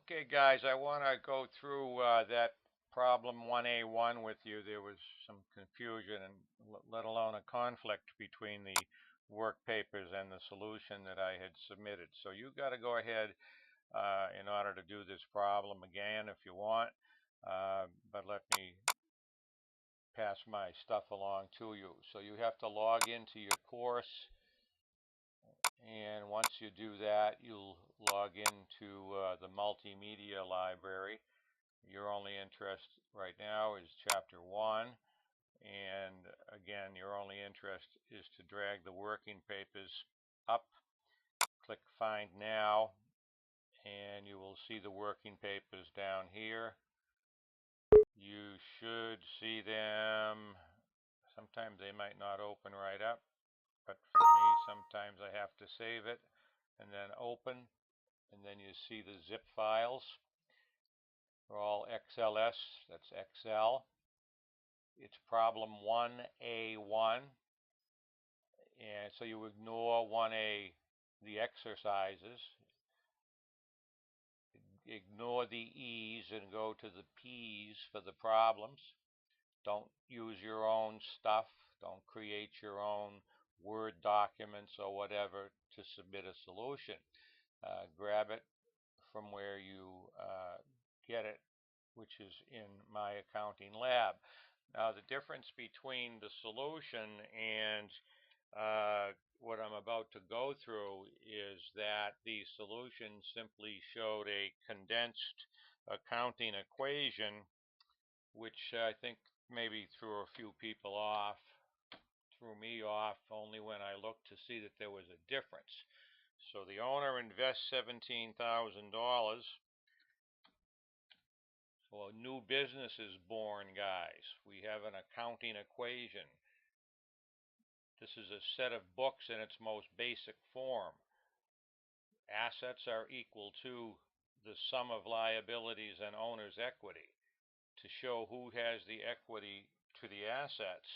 Okay, guys, I want to go through that problem 1A1 with you. There was some confusion and let alone a conflict between the work papers and the solution that I had submitted. So you got to go ahead in order to do this problem again if you want, but let me pass my stuff along to you. So you have to log into your course, and once you do that, you'll log into the multimedia library. Your only interest right now is chapter 1, and again, your only interest is to drag the working papers up. Click Find Now, and you will see the working papers down here. You should see them. Sometimes they might not open right up, but for me, sometimes I have to save it and then open, and then you see the zip files. They're all XLS, that's Excel. It's problem 1A1, and so you ignore 1A, the exercises, ignore the E's and go to the P's for the problems. Don't use your own stuff. Don't create your own Word documents or whatever to submit a solution. Grab it from where you get it, which is in My Accounting Lab. Now, the difference between the solution and what I'm about to go through is that the solution simply showed a condensed accounting equation, which I think maybe threw a few people off, threw me off only when I looked to see that there was a difference. So the owner invests $17,000. So a new business is born, guys. We have an accounting equation. This is a set of books in its most basic form. Assets are equal to the sum of liabilities and owner's equity. To show who has the equity to the assets,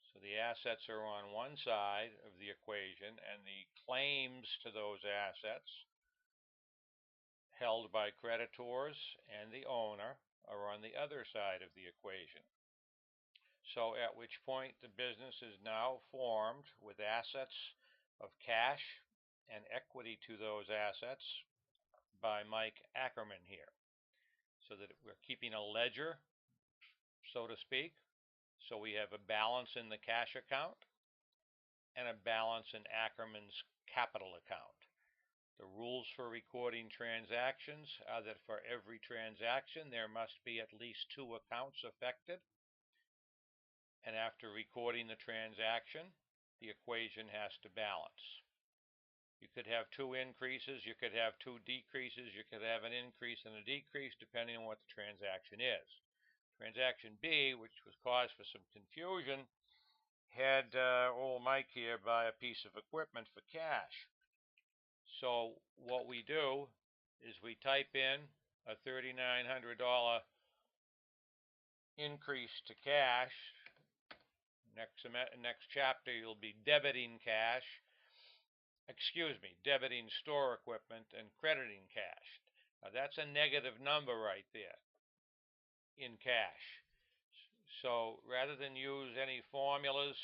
so the assets are on one side of the equation, and the claims to those assets held by creditors and the owner are on the other side of the equation. So at which point the business is now formed with assets of cash and equity to those assets by Mike Ackerman here. So that we're keeping a ledger, so to speak. So we have a balance in the cash account and a balance in Ackerman's capital account. The rules for recording transactions are that for every transaction there must be at least two accounts affected. And after recording the transaction, the equation has to balance. You could have two increases, you could have two decreases, you could have an increase and a decrease depending on what the transaction is. Transaction B, which was cause for some confusion, had old Mike here buy a piece of equipment for cash. So what we do is we type in a $3,900 increase to cash. Next chapter you'll be debiting cash. Debiting store equipment and crediting cash. Now that's a negative number right there in cash. So rather than use any formulas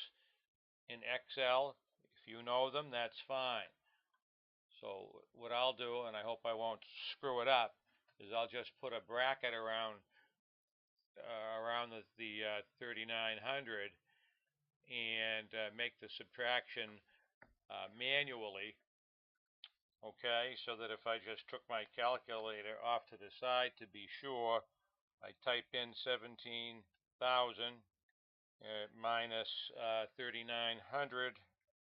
in Excel, if you know them, that's fine. So what I'll do, and I hope I won't screw it up, is I'll just put a bracket around the 3,900 and make the subtraction manually. Okay, so that if I just took my calculator off to the side to be sure, I type in 17,000 minus 3,900.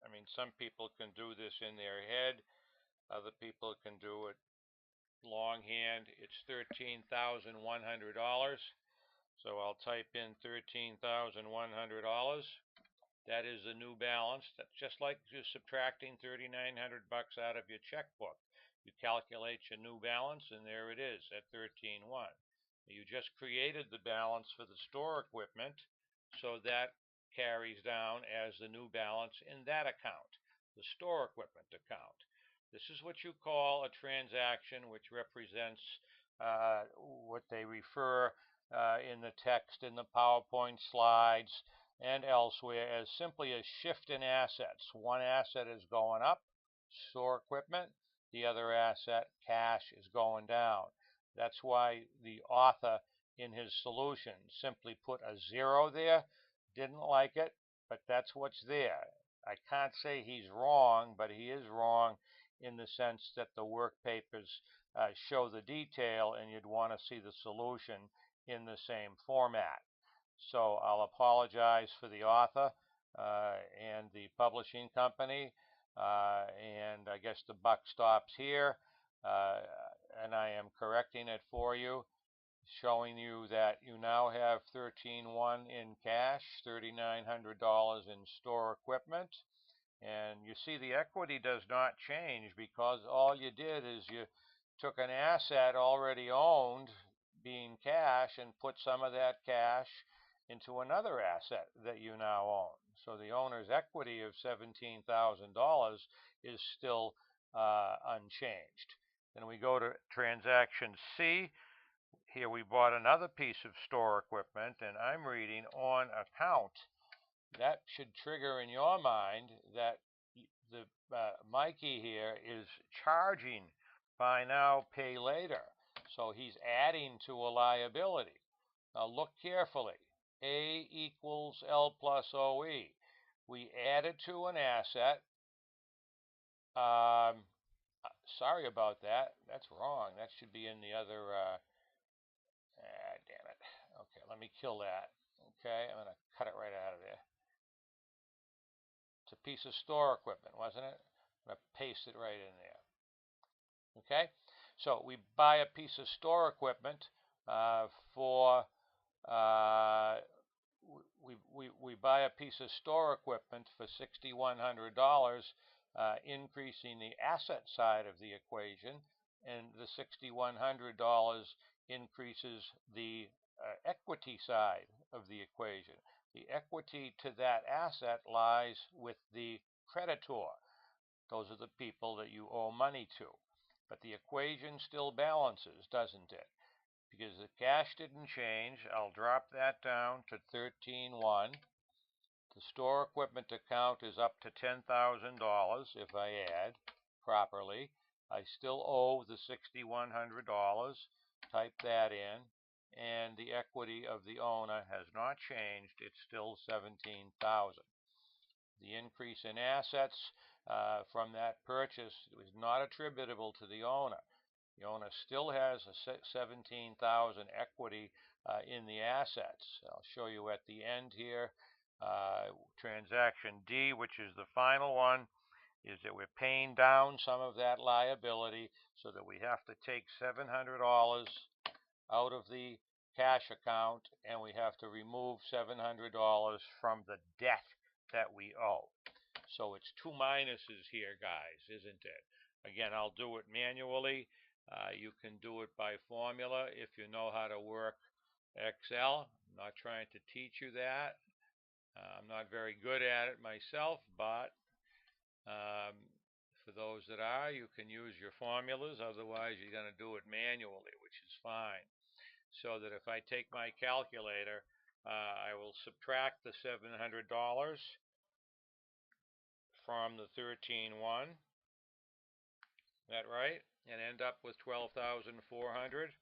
I mean, some people can do this in their head. Other people can do it longhand. It's $13,100. So I'll type in $13,100. That is the new balance. That's just like just subtracting $3,900 out of your checkbook. You calculate your new balance, and there it is at $13,100. You just created the balance for the store equipment, so that carries down as the new balance in that account, the store equipment account. This is what you call a transaction, which represents what they refer in the text in the PowerPoint slides and elsewhere as simply a shift in assets. One asset is going up, store equipment. The other asset, cash, is going down. That's why the author in his solution simply put a 0 there. Didn't like it, but that's what's there. I can't say he's wrong, but he is wrong in the sense that the work papers show the detail and you'd want to see the solution in the same format. So I'll apologize for the author and the publishing company, and I guess the buck stops here, and I am correcting it for you, showing you that you now have $13,100 in cash, $3,900 in store equipment. And you see the equity does not change because all you did is you took an asset already owned, being cash, and put some of that cash into another asset that you now own. So the owner's equity of $17,000 is still unchanged. Then we go to transaction C. Here we bought another piece of store equipment, and I'm reading on account. That should trigger in your mind that the Mikey here is charging buy now, pay later. So he's adding to a liability. Now look carefully. A equals L plus OE. We added to an asset. Sorry about that. That's wrong. That should be in the other. Damn it. Okay, let me kill that. Okay, I'm going to cut it right out of there. It's a piece of store equipment, wasn't it? I'm going to paste it right in there. Okay, so we buy a piece of store equipment we buy a piece of store equipment for $6,100, increasing the asset side of the equation, and the $6,100 increases the equity side of the equation. The equity to that asset lies with the creditor. Those are the people that you owe money to. But the equation still balances, doesn't it? Because the cash didn't change, I'll drop that down to $13,100. The store equipment account is up to $10,000 if I add properly. I still owe the $6,100. Type that in. And the equity of the owner has not changed. It's still $17,000. The increase in assets from that purchase was not attributable to the owner. The owner still has a $17,000 equity in the assets. I'll show you at the end here. Transaction D, which is the final one, is that we're paying down some of that liability so that we have to take $700 out of the cash account, and we have to remove $700 from the debt that we owe. So it's two minuses here, guys, isn't it? Again, I'll do it manually. You can do it by formula if you know how to work Excel. I'm not trying to teach you that. I'm not very good at it myself, but for those that are, you can use your formulas. Otherwise, you're going to do it manually, which is fine. So that if I take my calculator, I will subtract the $700 from the $13,100. That right? And end up with $12,400.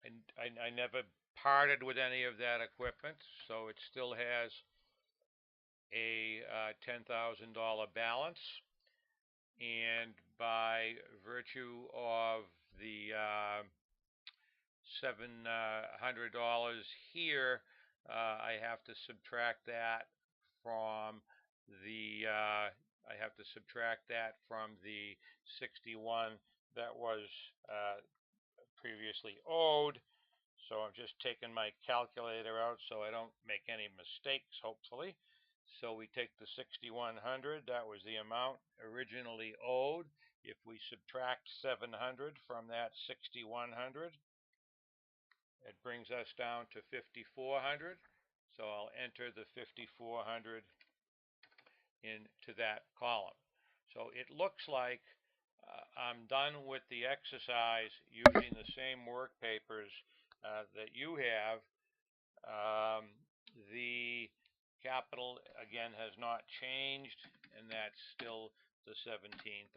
And I never parted with any of that equipment, so it still has a $10,000 balance. And by virtue of the $700 here, I have to subtract that from the 61 that was previously owed. So I'm just taking my calculator out so I don't make any mistakes, hopefully. So we take the $6,100, that was the amount originally owed. If we subtract $700 from that $6,100, it brings us down to $5,400. So I'll enter the 5400 into that column. So it looks like I'm done with the exercise using the same work papers that you have. The capital, again, has not changed, and that's still the $17,000.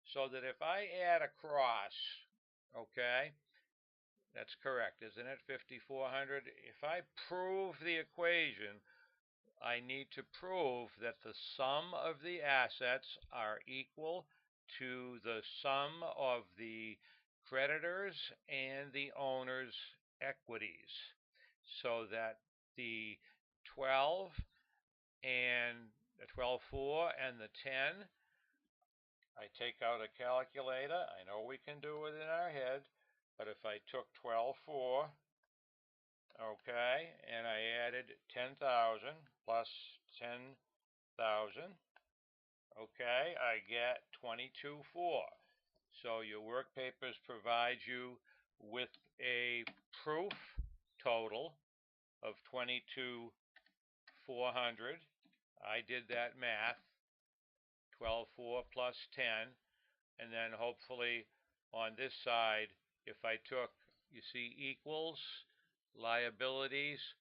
So that if I add across, okay, that's correct, isn't it? 5,400. If I prove the equation, I need to prove that the sum of the assets are equal to the sum of the creditors and the owner's equities, so that the 12 and the 12.4 and the 10, I take out a calculator. I know we can do it in our head, but if I took 12.4, okay, and I added 10,000 plus 10,000, okay, I get 22.4. So your work papers provide you with a proof total of 22,400. I did that math, 12.4 plus 10, and then hopefully on this side, if I took, you see, equals liabilities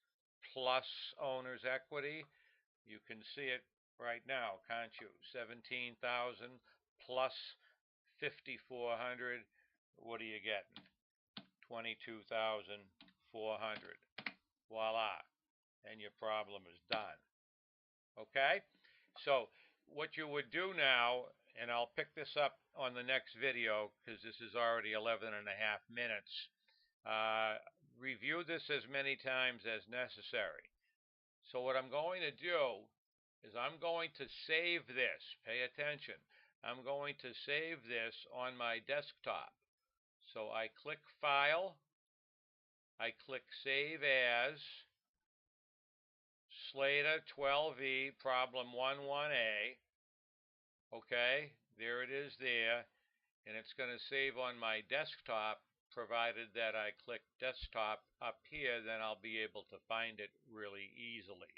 plus owner's equity, you can see it right now, can't you? 17,000 plus 5,400. What are you getting? 22,400. Voila. And your problem is done. Okay? So what you would do now, and I'll pick this up on the next video because this is already 11 and a half minutes. Review this as many times as necessary. So what I'm going to do is I'm going to save this. Pay attention. I'm going to save this on my desktop. So I click File. I click Save As. Slater 12E, Problem 11A. Okay, there it is there. And it's going to save on my desktop, provided that I click Desktop up here, then I'll be able to find it really easily.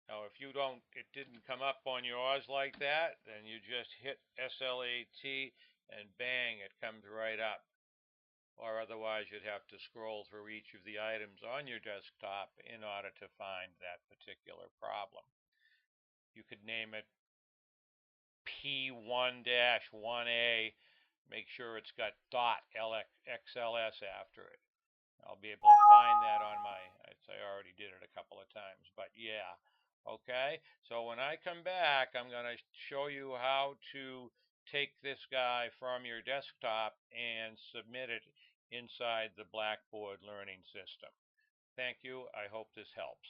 Now, if you don't, it didn't come up on yours like that, then you just hit SLAT and bang, it comes right up. Or otherwise, you'd have to scroll through each of the items on your desktop in order to find that particular problem. You could name it P1-1A, make sure it's got .xls after it. I'll be able to find that on my, I already did it a couple of times, but yeah. Okay, so when I come back, I'm going to show you how to take this guy from your desktop and submit it inside the Blackboard learning system. Thank you. I hope this helps.